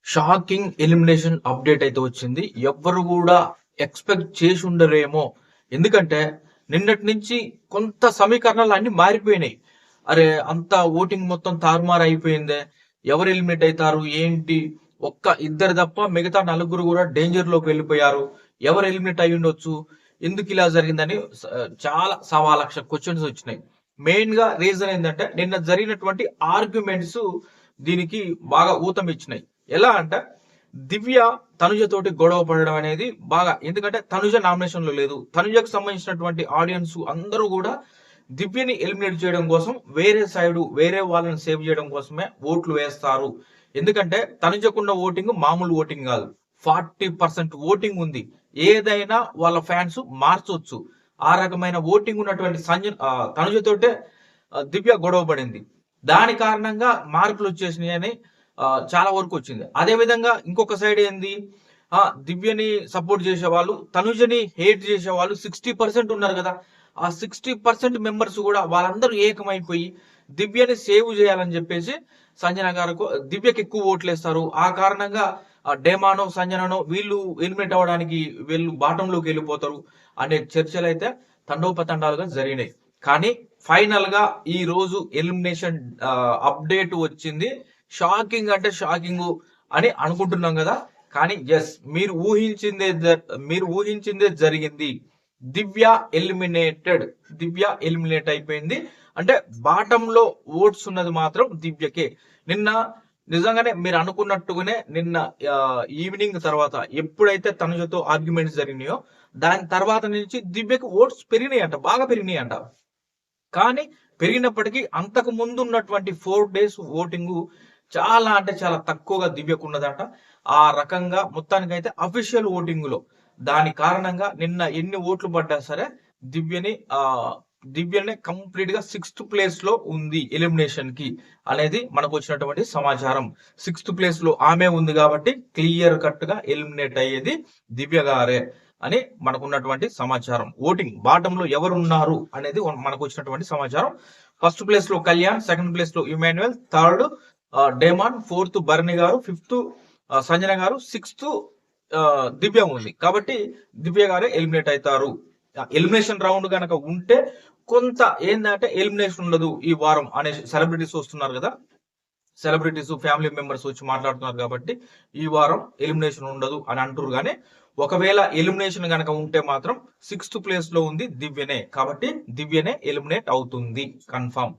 Shocking elimination update అయితే వచ్చింది. ఎవ్వరు కూడా ఎక్స్‌పెక్ట్ చేసుండరేమో. ఎందుకంటే నిన్నటి నుంచి కొంత సమీకరణాలు అన్నీ మారిపోయినాయి. అరే! అంతా ఓటింగ్ మొత్తం తారుమారు అయిపోయిందే. ఎవరు ఎలిమినేట్ అయితారు? ఏంటి? ఒక్క ఇద్దరు తప్ప మిగతా నలుగురు కూడా డేంజర్‌లోకి వెళ్ళిపోయారు. ఎవరు ఎలిమినేట్ అయ్యుండొచ్చు? ఎందుకు ఇలా జరిగిందని చాలా సవాలక్ష క్వెషన్స్ వచ్చినాయి. మెయిన్‌గా రీజన్ ఏందంటే నిన్న జరిగినటువంటి ఆర్గ్యుమెంట్స్ దీనికి బాగా ఊతమిచ్చినాయి. ఎలా అంటే దివ్య తనుజతోటి గొడవ పడడం అనేది బాగా, ఎందుకంటే తనుజ నామినేషన్ లో లేదు. తనుజకు సంబంధించినటువంటి ఆడియన్స్ అందరూ కూడా దివ్యని ఎలిమినేట్ చేయడం కోసం వేరే వాళ్ళని సేవ్ చేయడం కోసమే ఓట్లు వేస్తారు. ఎందుకంటే తనుజకున్న ఓటింగ్ మామూలు ఓటింగ్ కాదు, 40% ఓటింగ్ ఉంది. ఏదైనా వాళ్ళ ఫ్యాన్స్ మార్చొచ్చు. ఆ రకమైన ఓటింగ్ ఉన్నటువంటి తనుజతోటే దివ్య గొడవ పడింది. దాని కారణంగా మార్పులు వచ్చేసినాయి అని చాలా వరకు వచ్చింది. అదే విధంగా ఇంకొక సైడ్ ఏంది, దివ్యని సపోర్ట్ చేసేవాళ్ళు, తనుజని హేట్ చేసేవాళ్ళు 60% ఉన్నారు కదా. ఆ 60% మెంబర్స్ కూడా వాళ్ళందరూ ఏకమైపోయి దివ్యని సేవ్ చేయాలని చెప్పేసి సంజన గారు దివ్యకి ఎక్కువ ఓట్లు వేస్తారు. ఆ కారణంగా డేమానో సంజననో వీళ్ళు ఎలిమినేట్ అవ్వడానికి వీళ్ళు బాటంలోకి వెళ్ళిపోతారు అనే చర్చలు అయితే తండోపతండాలుగా జరిగినాయి. కానీ ఫైనల్ గా ఈ రోజు ఎలిమినేషన్ అప్డేట్ వచ్చింది. షాకింగ్ అంటే షాకింగ్ అని అనుకుంటున్నాం కదా. కానీ ఎస్, మీరు ఊహించిందే జరిగింది. దివ్య ఎలిమినేట్ అయిపోయింది. అంటే బాటంలో ఓట్స్ ఉన్నది మాత్రం దివ్యకే. నిన్న నిజంగానే మీరు అనుకున్నట్టుగానే నిన్న ఈవినింగ్ తర్వాత ఎప్పుడైతే తనుజతో ఆర్గ్యుమెంట్స్ జరిగినాయో దాని తర్వాత నుంచి దివ్యకి ఓట్స్ పెరిగినాయంట, బాగా పెరిగినాయంట. కానీ పెరిగినప్పటికీ అంతకు ముందు ఉన్నటువంటి 4 days ఓటింగ్ చాలా అంటే చాలా తక్కువగా దివ్యకు ఉన్నదంట. ఆ రకంగా మొత్తానికైతే అఫీషియల్ ఓటింగ్ లో దాని కారణంగా నిన్న ఎన్ని ఓట్లు పడ్డా సరే దివ్యనే కంప్లీట్ గా 6th place లో ఉంది ఎలిమినేషన్ కి అనేది మనకు వచ్చినటువంటి సమాచారం. 6th place లో ఆమె ఉంది కాబట్టి క్లియర్ కట్ గా ఎలిమినేట్ అయ్యేది దివ్య గారే అని మనకున్నటువంటి సమాచారం. ఓటింగ్ బాటం లో ఎవరు ఉన్నారు అనేది మనకు వచ్చినటువంటి సమాచారం. ఫస్ట్ ప్లేస్ లో కళ్యాణ్, సెకండ్ ప్లేస్ లో Emmanuel, third demon, fourth Bharani garu, fifth Sanjana గారు, సిక్స్త్ దివ్య ఉంది. కాబట్టి దివ్య గారే ఎలిమినేట్ అవుతారు. ఎలిమినేషన్ రౌండ్ కనుక ఉంటే కొంత ఏంటంటే ఎలిమినేషన్ ఉండదు ఈ వారం అనే సెలబ్రిటీస్ వస్తున్నారు కదా, సెలబ్రిటీస్ ఫ్యామిలీ మెంబర్స్ వచ్చి మాట్లాడుతున్నారు కాబట్టి ఈ వారం ఎలిమినేషన్ ఉండదు అని అంటారు. కానీ ఒకవేళ ఎలిమినేషన్ కనుక ఉంటే మాత్రం 6th place లో ఉంది దివ్యనే, కాబట్టి దివ్యనే ఎలిమినేట్ అవుతుంది కన్ఫర్మ్.